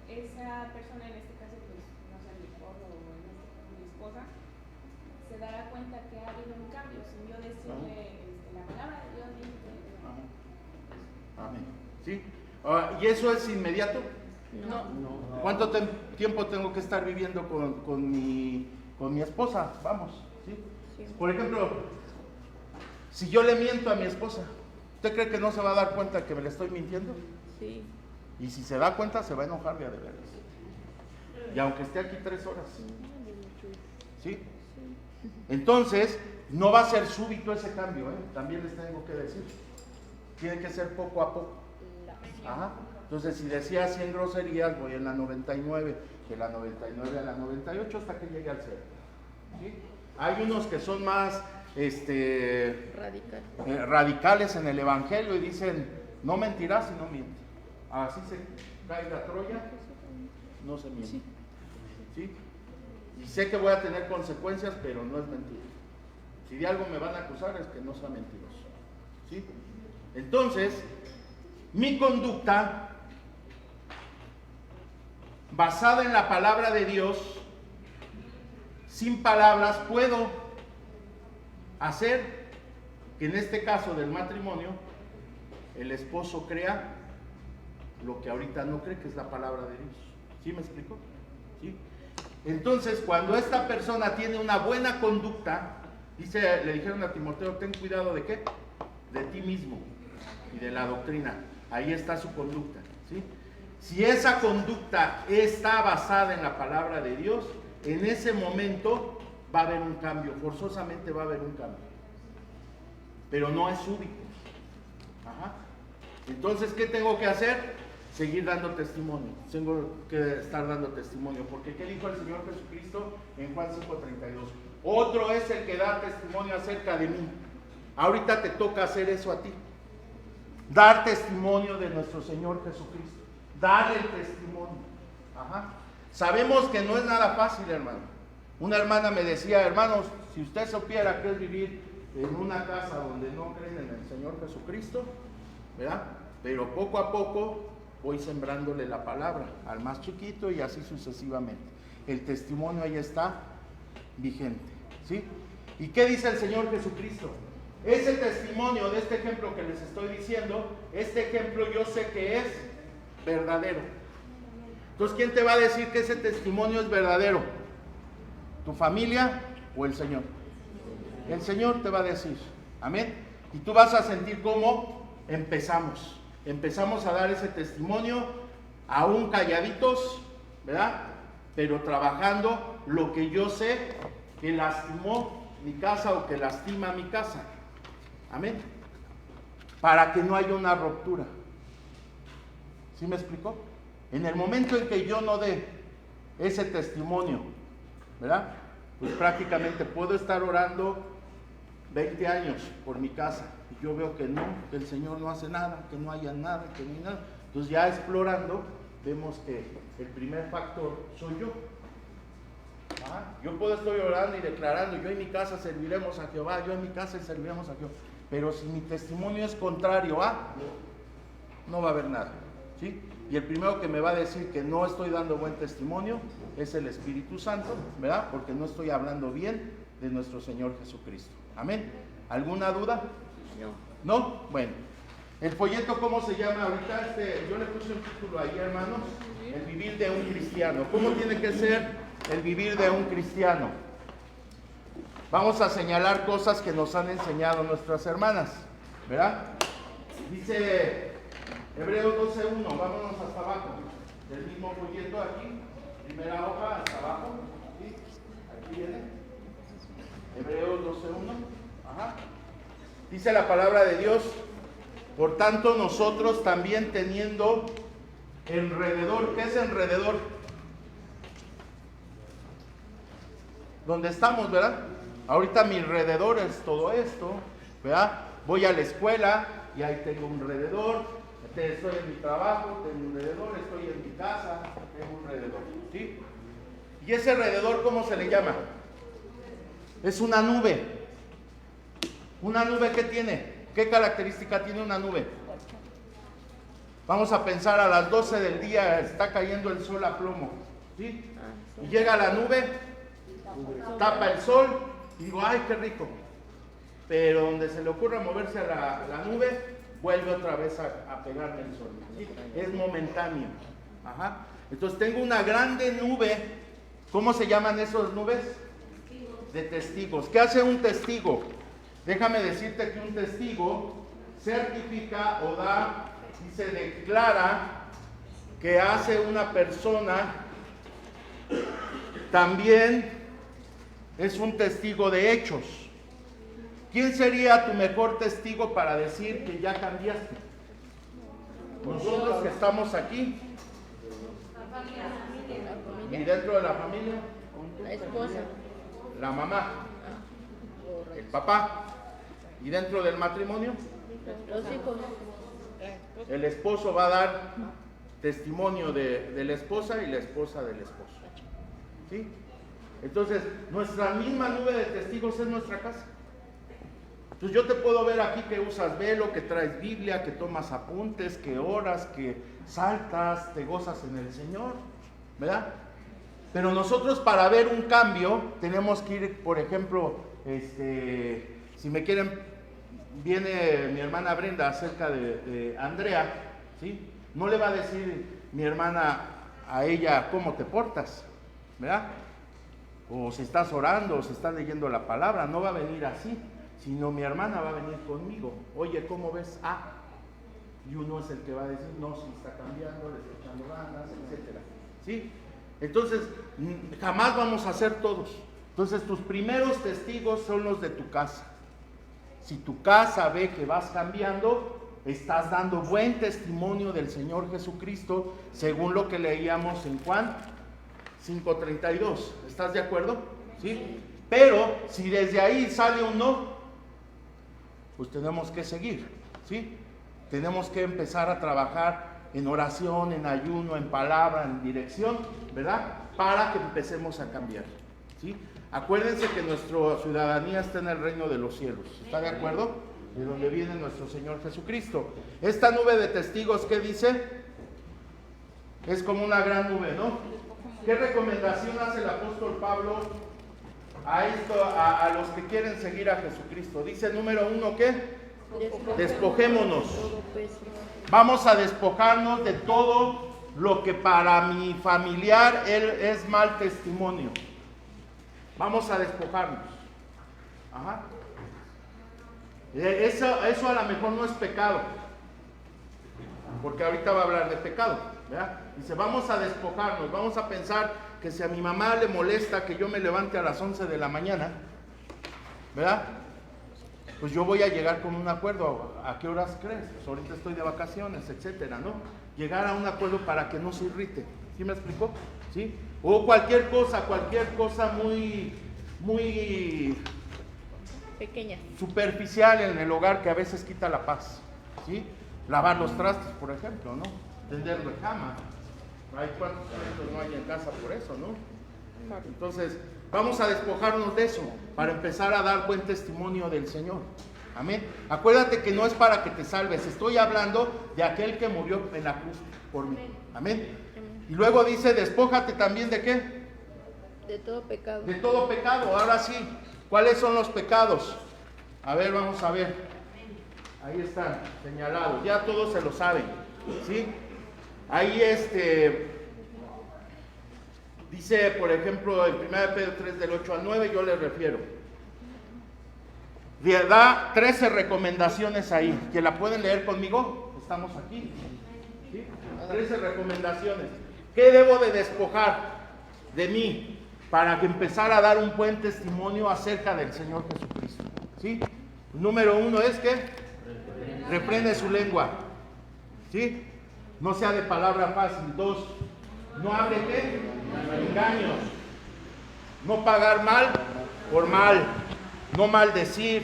esa persona, en este caso, pues, no sé, mi esposo o en este caso mi esposa, se dará cuenta que ha habido un cambio sin yo decirle la palabra de Dios. Amén. ¿Sí? ¿Y eso es inmediato? No. ¿Cuánto tiempo tengo que estar viviendo con mi esposa? Vamos. ¿Sí? Por ejemplo, si yo le miento a mi esposa, ¿usted cree que no se va a dar cuenta que me le estoy mintiendo? Sí. Y si se da cuenta, se va a enojar de veras. Y aunque esté aquí 3 horas. ¿Sí? Entonces, no va a ser súbito ese cambio, ¿eh? También les tengo que decir. Tiene que ser poco a poco. Ajá. Entonces, si decía 100 groserías, voy en la 99, de la 99 a la 98 hasta que llegue al 0. ¿Sí? Hay unos que son más radicales en el Evangelio y dicen, no mentirás y no mientes. Así se caiga Troya, no se miente. ¿Sí? Y sé que voy a tener consecuencias, pero no es mentira. Si de algo me van a acusar es que no sea mentiroso. ¿Sí? Entonces, mi conducta, basada en la palabra de Dios, sin palabras, puedo hacer que en este caso del matrimonio, el esposo crea lo que ahorita no cree, que es la palabra de Dios. ¿Sí me explico? ¿Sí? Entonces, cuando esta persona tiene una buena conducta, le dijeron a Timoteo, ten cuidado de qué, de ti mismo y de la doctrina. Ahí está su conducta. ¿Sí? Si esa conducta está basada en la palabra de Dios, en ese momento va a haber un cambio, forzosamente va a haber un cambio, pero no es súbito. Ajá. Entonces, ¿qué tengo que hacer? seguir dando testimonio, tengo que estar dando testimonio, porque ¿qué dijo el Señor Jesucristo en Juan 5:32? Otro es el que da testimonio acerca de mí. Ahorita te toca hacer eso a ti, dar testimonio de nuestro Señor Jesucristo, dar el testimonio. Ajá. Sabemos que no es nada fácil, hermano. Una hermana me decía, hermanos, si usted supiera qué es vivir en una casa donde no creen en el Señor Jesucristo, ¿verdad? Pero poco a poco voy sembrándole la palabra al más chiquito y así sucesivamente. El testimonio ahí está vigente, ¿sí? ¿Y qué dice el Señor Jesucristo? Ese testimonio de este ejemplo que les estoy diciendo, este ejemplo yo sé que es verdadero. Entonces, ¿quién te va a decir que ese testimonio es verdadero? ¿Tu familia o el Señor? El Señor te va a decir, amén. Y tú vas a sentir cómo empezamos a dar ese testimonio, aún calladitos, ¿verdad? Pero trabajando lo que yo sé que lastimó mi casa o que lastima mi casa, amén, para que no haya una ruptura. ¿Sí me explicó? En el momento en que yo no dé ese testimonio, ¿verdad? Pues prácticamente puedo estar orando 20 años por mi casa y yo veo que no, que el Señor no hace nada, que no haya nada, que no hay nada. Entonces ya explorando vemos que el primer factor soy yo. Yo puedo estar orando y declarando, yo en mi casa serviremos a Jehová, yo en mi casa serviremos a Jehová, pero si mi testimonio es contrario a, no va a haber nada, ¿sí? Y el primero que me va a decir que no estoy dando buen testimonio es el Espíritu Santo, ¿verdad? Porque no estoy hablando bien de nuestro Señor Jesucristo. Amén. ¿Alguna duda? ¿No? Bueno. El folleto, ¿cómo se llama ahorita? Yo le puse un título ahí, hermanos. El vivir de un cristiano. ¿Cómo tiene que ser el vivir de un cristiano? Vamos a señalar cosas que nos han enseñado nuestras hermanas, ¿verdad? Dice Hebreos 12:1, vámonos hasta abajo, del mismo folleto aquí, primera hoja hasta abajo, ¿sí? Aquí viene, Hebreos 12:1, ajá. Dice la palabra de Dios, por tanto nosotros también teniendo alrededor, ¿qué es alrededor? Donde estamos, ¿verdad? Ahorita mi alrededor es todo esto, ¿verdad? Voy a la escuela y ahí tengo un alrededor. Estoy en mi trabajo, tengo un alrededor, estoy en mi casa, tengo un alrededor, ¿sí? ¿Y ese alrededor cómo se le llama? Es una nube. ¿Una nube qué tiene? ¿Qué característica tiene una nube? Vamos a pensar a las 12 del día, está cayendo el sol a plomo, ¿sí? Y llega la nube, tapa el sol, y digo, ¡ay, qué rico! Pero donde se le ocurra moverse a la nube, vuelve otra vez a pegarme el sol, ¿sí? Es momentáneo. Ajá. Entonces tengo una grande nube. ¿Cómo se llaman esas nubes? De testigos. ¿Qué hace un testigo? Déjame decirte que un testigo certifica o da y se declara que hace una persona. También es un testigo de hechos. ¿Quién sería tu mejor testigo para decir que ya cambiaste? Nosotros que estamos aquí. ¿Y dentro de la familia? La esposa. La mamá. El papá. ¿Y dentro del matrimonio? Los hijos. El esposo va a dar testimonio de la esposa y la esposa del esposo. ¿Sí? Entonces, nuestra misma nube de testigos es nuestra casa. Entonces yo te puedo ver aquí que usas velo, que traes Biblia, que tomas apuntes, que oras, que saltas, te gozas en el Señor, ¿verdad? Pero nosotros para ver un cambio tenemos que ir, por ejemplo, si me quieren, viene mi hermana Brenda acerca de Andrea, ¿sí? No le va a decir mi hermana a ella cómo te portas, ¿verdad? O si estás orando, o si estás leyendo la palabra, no va a venir así. Sino mi hermana va a venir conmigo. Oye, ¿cómo ves? Y uno es el que va a decir, no, si está cambiando, le está echando ganas, etc. ¿Sí? Entonces, jamás vamos a ser todos. Entonces, tus primeros testigos son los de tu casa. Si tu casa ve que vas cambiando, estás dando buen testimonio del Señor Jesucristo, según lo que leíamos en Juan 5:32. ¿Estás de acuerdo? ¿Sí? Pero si desde ahí sale un no, pues tenemos que seguir, ¿sí? Tenemos que empezar a trabajar en oración, en ayuno, en palabra, en dirección, ¿verdad? Para que empecemos a cambiar, ¿sí? Acuérdense que nuestra ciudadanía está en el reino de los cielos. ¿Está de acuerdo? De donde viene nuestro Señor Jesucristo. Esta nube de testigos, ¿qué dice? Es como una gran nube, ¿no? ¿Qué recomendación hace el apóstol Pablo a los que quieren seguir a Jesucristo? Dice número 1, ¿qué? Despojémonos. Vamos a despojarnos de todo lo que para mi familiar él es mal testimonio. Vamos a despojarnos. Ajá. Eso a lo mejor no es pecado, porque ahorita va a hablar de pecado, ¿verdad? Dice, vamos a despojarnos, vamos a pensar que si a mi mamá le molesta que yo me levante a las 11 de la mañana, ¿verdad? Pues yo voy a llegar con un acuerdo. ¿A qué horas crees? Pues ahorita estoy de vacaciones, etcétera, ¿no? Llegar a un acuerdo para que no se irrite. ¿Sí me explicó? ¿Sí? O cualquier cosa muy pequeña, superficial en el hogar que a veces quita la paz, ¿sí? Lavar los trastes, por ejemplo, ¿no? Tender la cama. Hay cuántos momentos no hay en casa por eso, ¿no? Entonces, vamos a despojarnos de eso para empezar a dar buen testimonio del Señor. Amén. Acuérdate que no es para que te salves, estoy hablando de aquel que murió en la cruz por mí. Amén. Y luego dice, despójate también de ¿qué? De todo pecado. De todo pecado. Ahora sí, ¿cuáles son los pecados? A ver, vamos a ver. Ahí están señalados, ya todos se lo saben, ¿sí? Ahí dice, por ejemplo, en 1 Pedro 3 del 8 al 9, yo les refiero. Da 13 recomendaciones ahí, que la pueden leer conmigo, estamos aquí, ¿sí? 13 recomendaciones. ¿Qué debo de despojar de mí para que empezar a dar un buen testimonio acerca del Señor Jesucristo? ¿Sí? Número 1 es que reprende su lengua, ¿sí? No sea de palabra fácil. 2, no hable ¿qué? Engaños. No pagar mal por mal. No maldecir.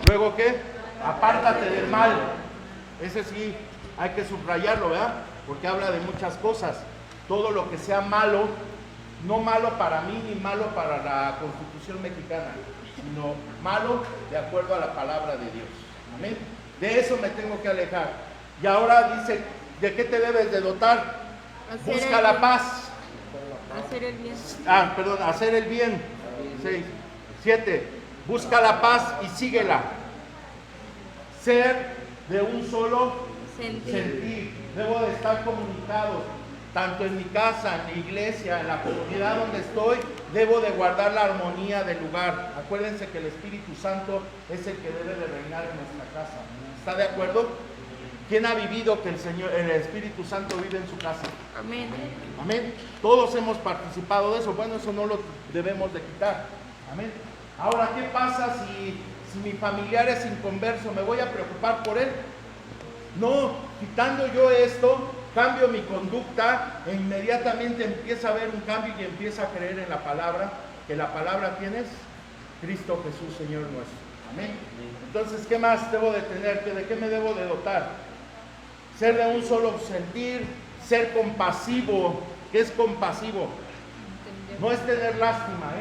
Luego ¿qué? Apártate del mal. Ese sí hay que subrayarlo, ¿verdad? Porque habla de muchas cosas. Todo lo que sea malo, no malo para mí ni malo para la Constitución mexicana, sino malo de acuerdo a la palabra de Dios. Amén. De eso me tengo que alejar. Y ahora dice, ¿de qué te debes de dotar? Busca la paz. Hacer el bien. Hacer el bien. 6, 7. Busca la paz y síguela. Ser de un solo sentir. Debo de estar comunicados, tanto en mi casa, en la iglesia, en la comunidad donde estoy, debo de guardar la armonía del lugar. Acuérdense que el Espíritu Santo es el que debe de reinar en nuestra casa. ¿Está de acuerdo? ¿Quién ha vivido que el Espíritu Santo vive en su casa? Amén. Amén. Todos hemos participado de eso. Bueno, eso no lo debemos de quitar. Amén. Ahora, ¿qué pasa si mi familiar es inconverso? ¿Me voy a preocupar por él? No, quitando yo esto, cambio mi conducta e inmediatamente empieza a haber un cambio y empieza a creer en la palabra, que la palabra ¿quién es? Cristo Jesús, Señor nuestro. Amén. Entonces, ¿qué más debo de tener? ¿De qué me debo de dotar? Ser de un solo sentir, ser compasivo. ¿Qué es compasivo? No es tener lástima,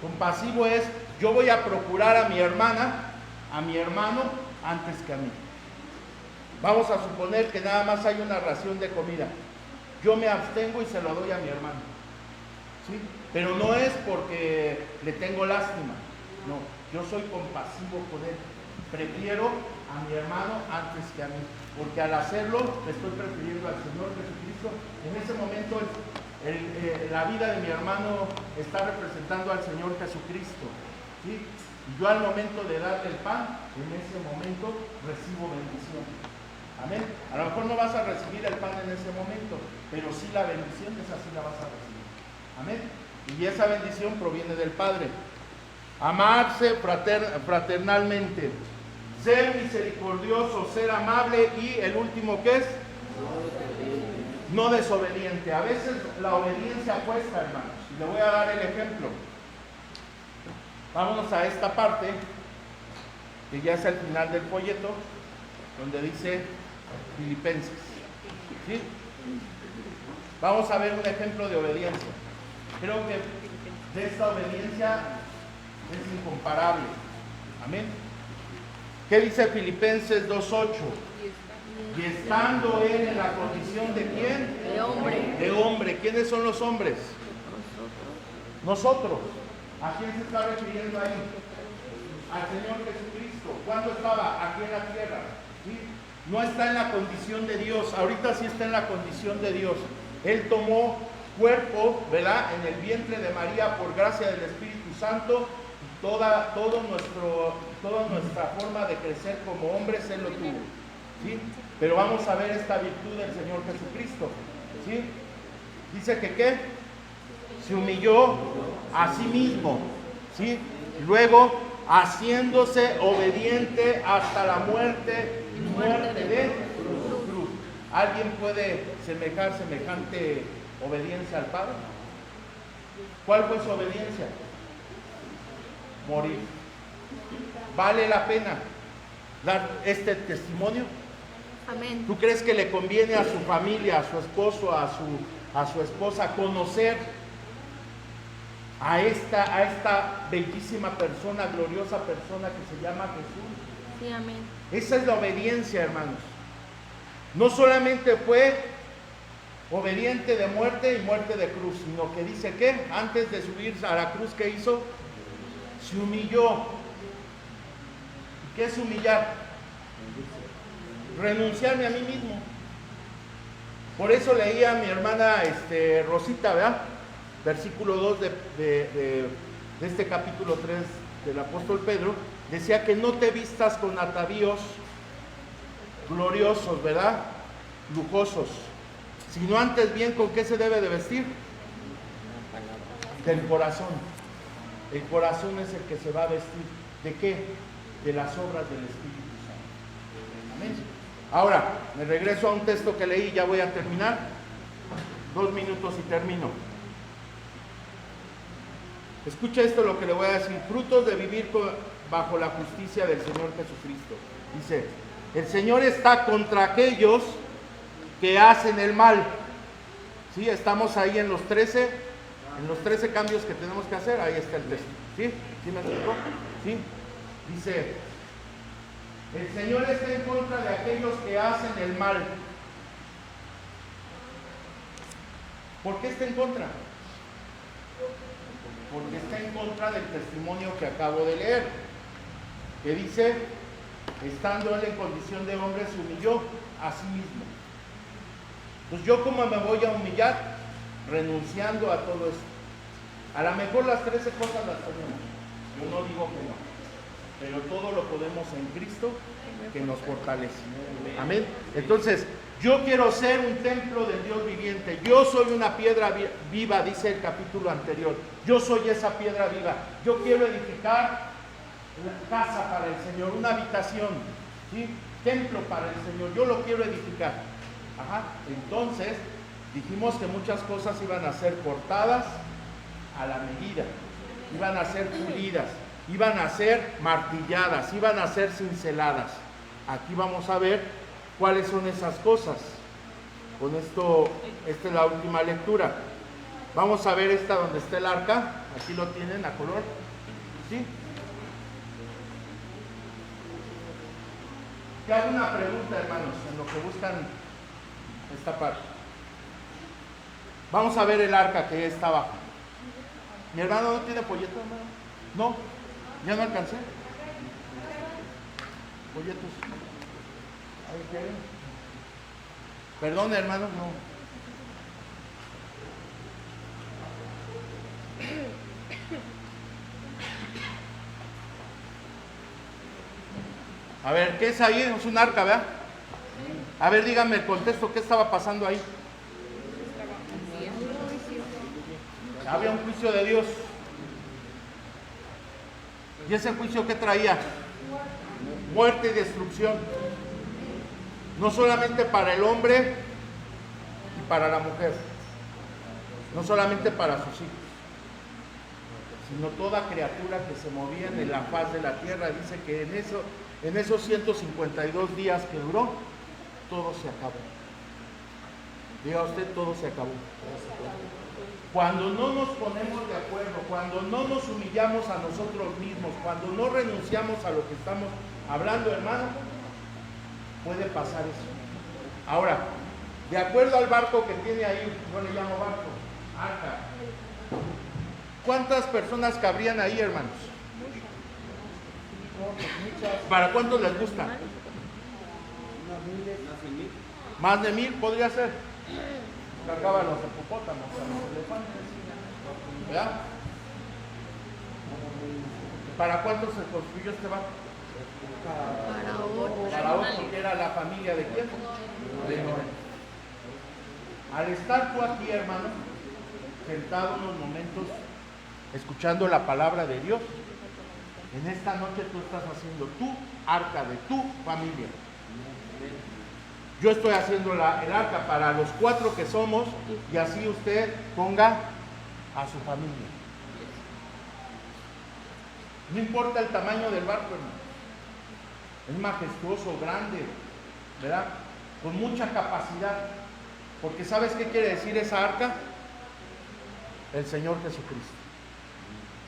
Compasivo es, yo voy a procurar a mi hermana, a mi hermano, antes que a mí. Vamos a suponer que nada más hay una ración de comida. Yo me abstengo y se lo doy a mi hermano, ¿sí? Pero no es porque le tengo lástima, no, yo soy compasivo con él. Prefiero a mi hermano antes que a mí, porque al hacerlo le estoy prefiriendo al Señor Jesucristo. En ese momento la vida de mi hermano está representando al Señor Jesucristo, ¿sí? Y yo al momento de darle el pan, en ese momento recibo bendición. Amén. A lo mejor no vas a recibir el pan en ese momento, pero sí la bendición, esa sí la vas a recibir. Amén. Y esa bendición proviene del Padre. Amarse fraternalmente. ser misericordioso, ser amable y el último, ¿qué es? No desobediente. A veces la obediencia cuesta, hermanos. Y le voy a dar el ejemplo. Vámonos a esta parte, que ya es el final del folleto, donde dice Filipenses. ¿Sí? Vamos a ver un ejemplo de obediencia. Creo que de esta obediencia es incomparable. Amén. ¿Qué dice Filipenses 2:8? Y estando él en la condición de ¿quién? De hombre. De hombre. ¿Quiénes son los hombres? Nosotros. ¿A quién se está refiriendo ahí? Al Señor Jesucristo. ¿Cuándo estaba? Aquí en la tierra. ¿Sí? No está en la condición de Dios. Ahorita sí está en la condición de Dios. Él tomó cuerpo, ¿verdad? En el vientre de María por gracia del Espíritu Santo. Toda nuestra forma de crecer como hombres Él lo tuvo. ¿Sí? Pero vamos a ver esta virtud del Señor Jesucristo. ¿Sí? Dice que ¿qué? Se humilló a sí mismo. ¿Sí? Luego, haciéndose obediente hasta la muerte de cruz. ¿Alguien puede semejar semejante obediencia al Padre? ¿Cuál fue su obediencia? Morir. ¿Vale la pena dar este testimonio? Amén. ¿Tú crees que le conviene a su familia, a su esposo, a su esposa conocer a esta bellísima persona, gloriosa persona que se llama Jesús? Sí, amén. Esa es la obediencia, hermanos. No solamente fue obediente de muerte y muerte de cruz, sino que dice que antes de subir a la cruz, ¿qué hizo? Se humilló. ¿Qué es humillar? Renunciarme a mí mismo. Por eso leía a mi hermana Rosita, ¿verdad? Versículo 2 de este capítulo 3 del apóstol Pedro, decía que no te vistas con atavíos gloriosos, ¿verdad? Lujosos, sino antes bien con qué se debe de vestir. Del corazón. El corazón es el que se va a vestir. ¿De qué? De las obras del Espíritu Santo. Amén. Ahora, me regreso a un texto que leí, ya voy a terminar. 2 minutos y termino. Escucha esto lo que le voy a decir. Frutos de vivir bajo la justicia del Señor Jesucristo. Dice, el Señor está contra aquellos que hacen el mal. ¿Sí? Estamos ahí en los 13 cambios que tenemos que hacer. Ahí está el texto. ¿Sí? ¿Sí me explicó? ¿Sí? Dice, el Señor está en contra de aquellos que hacen el mal. ¿Por qué está en contra? Porque está en contra del testimonio que acabo de leer, que dice, estando él en condición de hombre, se humilló a sí mismo. Pues yo, ¿cómo me voy a humillar? Renunciando a todo esto. A lo mejor las 13 cosas las tenemos, yo no digo que no, pero todo lo podemos en Cristo que nos fortalece. Amén. Entonces, yo quiero ser un templo del Dios viviente. Yo soy una piedra viva, dice el capítulo anterior. Yo soy esa piedra viva. Yo quiero edificar una casa para el Señor, una habitación, ¿sí? Templo para el Señor. Yo lo quiero edificar. Ajá. Entonces, dijimos que muchas cosas iban a ser cortadas a la medida, iban a ser pulidas, iban a ser martilladas, iban a ser cinceladas. Aquí vamos a ver cuáles son esas cosas. Con esto, esta es la última lectura. Vamos a ver esta donde está el arca. Aquí lo tienen a color. ¿Sí? Te hago una pregunta, hermanos, en lo que buscan esta parte. Vamos a ver el arca que está abajo. ¿Mi hermano no tiene folleto, hermano? No, ya no alcancé. Folletos. Perdón, hermano, no. A ver, ¿qué es ahí? Es un arca, ¿verdad? A ver, díganme el contexto, ¿qué estaba pasando ahí? Había un juicio de Dios. ¿Y ese juicio qué traía? muerte y destrucción. No solamente para el hombre y para la mujer, no solamente para sus hijos, sino toda criatura que se movía en la faz de la tierra. Dice que en esos 152 días que duró, todo se acabó. Diga usted, todo se acabó. Cuando no nos ponemos de acuerdo, cuando no nos humillamos a nosotros mismos, cuando no renunciamos a lo que estamos hablando, hermano, puede pasar eso. Ahora, de acuerdo al barco que tiene ahí, yo le llamo barco, arca. ¿Cuántas personas cabrían ahí, hermanos? ¿Para cuántos les gusta? Más de 1000 podría ser. Cargaban los hipopótamos, los elefantes, ¿verdad? ¿Para cuántos se construyó este barco? Para 8, porque era la familia de quién? De Noé. Al estar tú aquí, hermano, sentado unos momentos, escuchando la palabra de Dios, en esta noche tú estás haciendo tu arca de tu familia. Yo estoy haciendo el arca para los 4 que somos, y así usted ponga a su familia. No importa el tamaño del barco, hermano. Es majestuoso, grande, ¿verdad? Con mucha capacidad. Porque ¿sabes qué quiere decir esa arca? El Señor Jesucristo.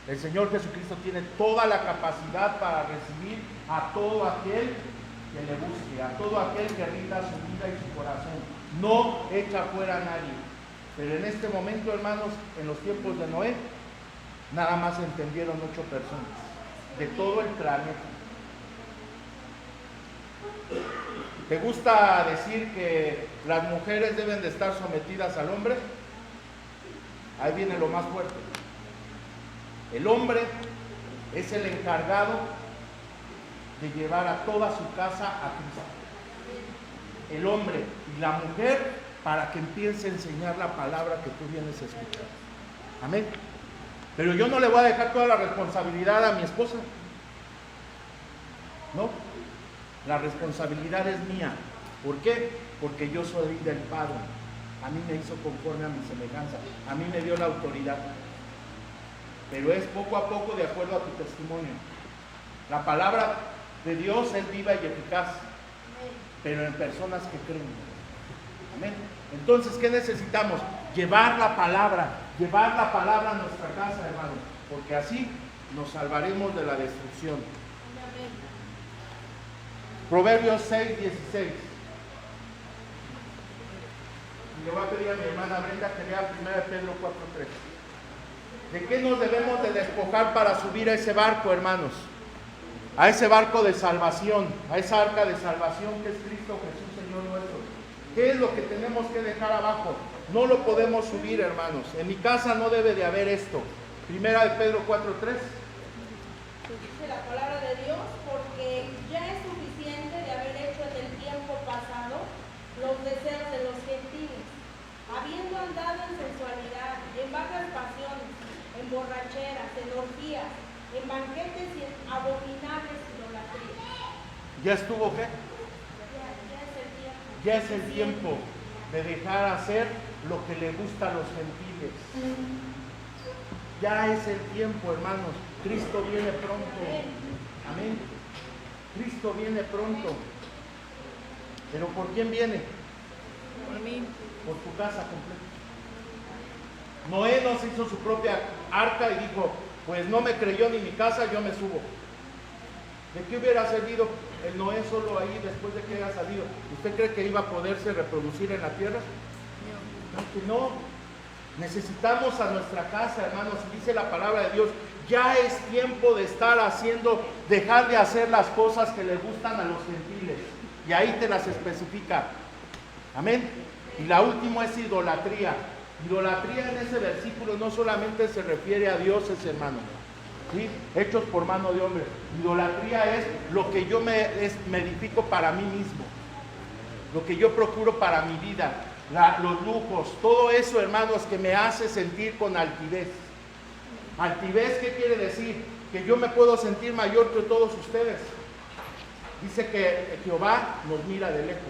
El Señor Jesucristo tiene toda la capacidad para recibir a todo aquel que le busque, a todo aquel que rinda su vida y su corazón. No echa fuera a nadie. Pero en este momento, hermanos, en los tiempos de Noé, nada más entendieron 8 personas de todo el planeta. ¿Te gusta decir que las mujeres deben de estar sometidas al hombre? Ahí viene lo más fuerte. El hombre es el encargado de llevar a toda su casa a Cristo. El hombre y la mujer para que empiece a enseñar la palabra que tú vienes a escuchar. Amén. Pero yo no le voy a dejar toda la responsabilidad a mi esposa. No. La responsabilidad es mía. ¿Por qué? Porque yo soy del Padre. A mí me hizo conforme a mi semejanza. A mí me dio la autoridad. Pero es poco a poco de acuerdo a tu testimonio. La palabra de Dios es viva y eficaz, pero en personas que creen. Amén. Entonces, ¿qué necesitamos? Llevar la palabra a nuestra casa, hermanos, porque así nos salvaremos de la destrucción. Proverbios 6:16. Y le voy a pedir a mi hermana Brenda que lea 1 Pedro 4:3. ¿De qué nos debemos de despojar para subir a ese barco, hermanos? A ese barco de salvación, a esa arca de salvación que es Cristo Jesús, Señor nuestro. ¿Qué es lo que tenemos que dejar abajo? No lo podemos subir, hermanos. En mi casa no debe de haber esto. 1 Pedro 4:3. Dice la palabra de Dios, porque ya es suficiente de haber hecho en el tiempo pasado los deseos de los gentiles, habiendo andado en sensualidad, en bajas pasiones, en borracheras, en orgías, en banquetes y en abominables idolatrías. ¿Ya estuvo qué? Ya es el tiempo de dejar hacer lo que le gusta a los gentiles. Ya es el tiempo, hermanos. Cristo viene pronto. Amén. Cristo viene pronto. ¿Pero por quién viene? Por mí. Por tu casa completa. Noé nos hizo su propia arca y dijo, pues no me creyó ni mi casa, yo me subo. ¿De qué hubiera servido el Noé solo ahí después de que haya salido? ¿Usted cree que iba a poderse reproducir en la tierra? No. Necesitamos a nuestra casa, hermanos. Dice la palabra de Dios, ya es tiempo de estar dejar de hacer las cosas que le gustan a los gentiles. Y ahí te las especifica. Amén. Y la última es idolatría. Idolatría en ese versículo no solamente se refiere a dioses, hermano, ¿sí? Hechos por mano de hombre. Idolatría es lo que yo me edifico para mí mismo, lo que yo procuro para mi vida, los lujos, todo eso, hermanos, que me hace sentir con altivez. ¿Altivez qué quiere decir? Que yo me puedo sentir mayor que todos ustedes. Dice que Jehová nos mira de lejos.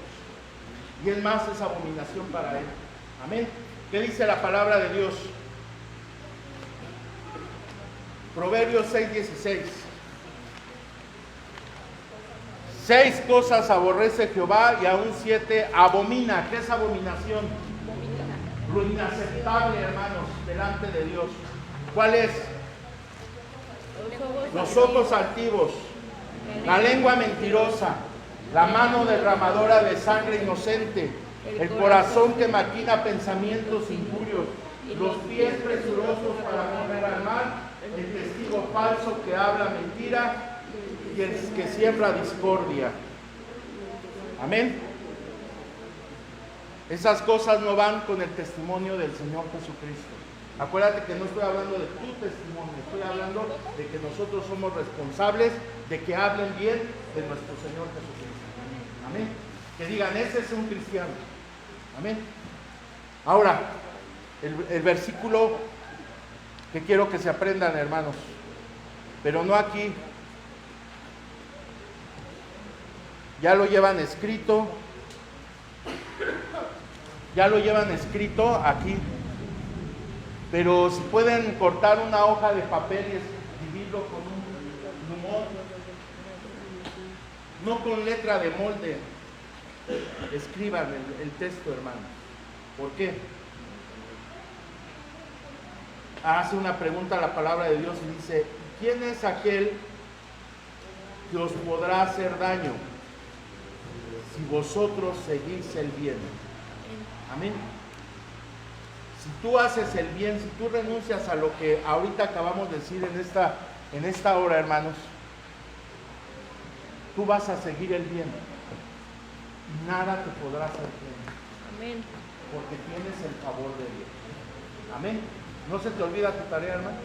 Y el más es abominación para él. Amén. ¿Qué dice la palabra de Dios? Proverbios 6:16. 6 cosas aborrece Jehová y aún 7 abomina. ¿Qué es abominación? Lo inaceptable, hermanos, delante de Dios. ¿Cuál es? Los ojos altivos, la lengua mentirosa, la mano derramadora de sangre inocente, el corazón que maquina pensamientos injurios, los pies presurosos para correr al mal, el testigo falso que habla mentira y el que siembra discordia. Amén. Esas cosas no van con el testimonio del Señor Jesucristo. Acuérdate que no estoy hablando de tu testimonio, estoy hablando de que nosotros somos responsables de que hablen bien de nuestro Señor Jesucristo. Amén. Que digan, ese es un cristiano. Amén. Ahora, el versículo que quiero que se aprendan, hermanos, pero no aquí. Ya lo llevan escrito. Ya lo llevan escrito aquí. Pero si pueden cortar una hoja de papel y escribirlo con un plumón, no con letra de molde, escriban el texto, hermanos. ¿Por qué? Hace una pregunta a la palabra de Dios y dice, ¿quién es aquel que os podrá hacer daño si vosotros seguís el bien? Amén. Si tú haces el bien, si tú renuncias a lo que ahorita acabamos de decir en esta hora, hermanos, tú vas a seguir el bien y nada te podrá hacer bien. Amén. Porque tienes el favor de Dios. Amén. ¿No se te olvida tu tarea, hermano?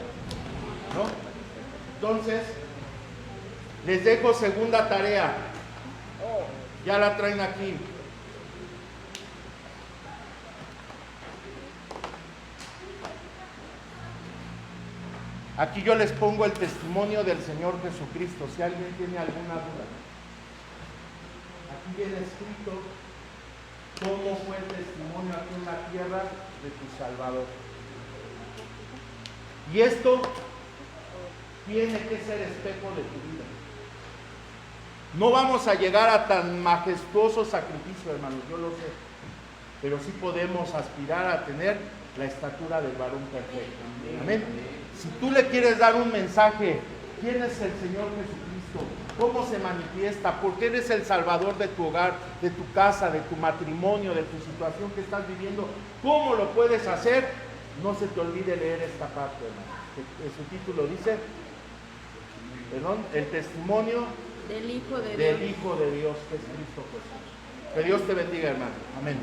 ¿No? Entonces, les dejo segunda tarea. Ya la traen aquí. Aquí yo les pongo el testimonio del Señor Jesucristo, si alguien tiene alguna duda. Aquí viene escrito cómo fue el testimonio aquí en la tierra de tu Salvador. Y esto tiene que ser espejo de tu vida. No vamos a llegar a tan majestuoso sacrificio, hermanos, yo lo sé. Pero sí podemos aspirar a tener la estatura del varón perfecto. Amén. Si tú le quieres dar un mensaje, ¿quién es el Señor Jesucristo? ¿Cómo se manifiesta? ¿Por qué eres el Salvador de tu hogar, de tu casa, de tu matrimonio, de tu situación que estás viviendo? ¿Cómo lo puedes hacer? No se te olvide leer esta parte, hermano. Su título dice, el testimonio del Hijo de Dios, que es Cristo Jesús. Que Dios te bendiga, hermano. Amén.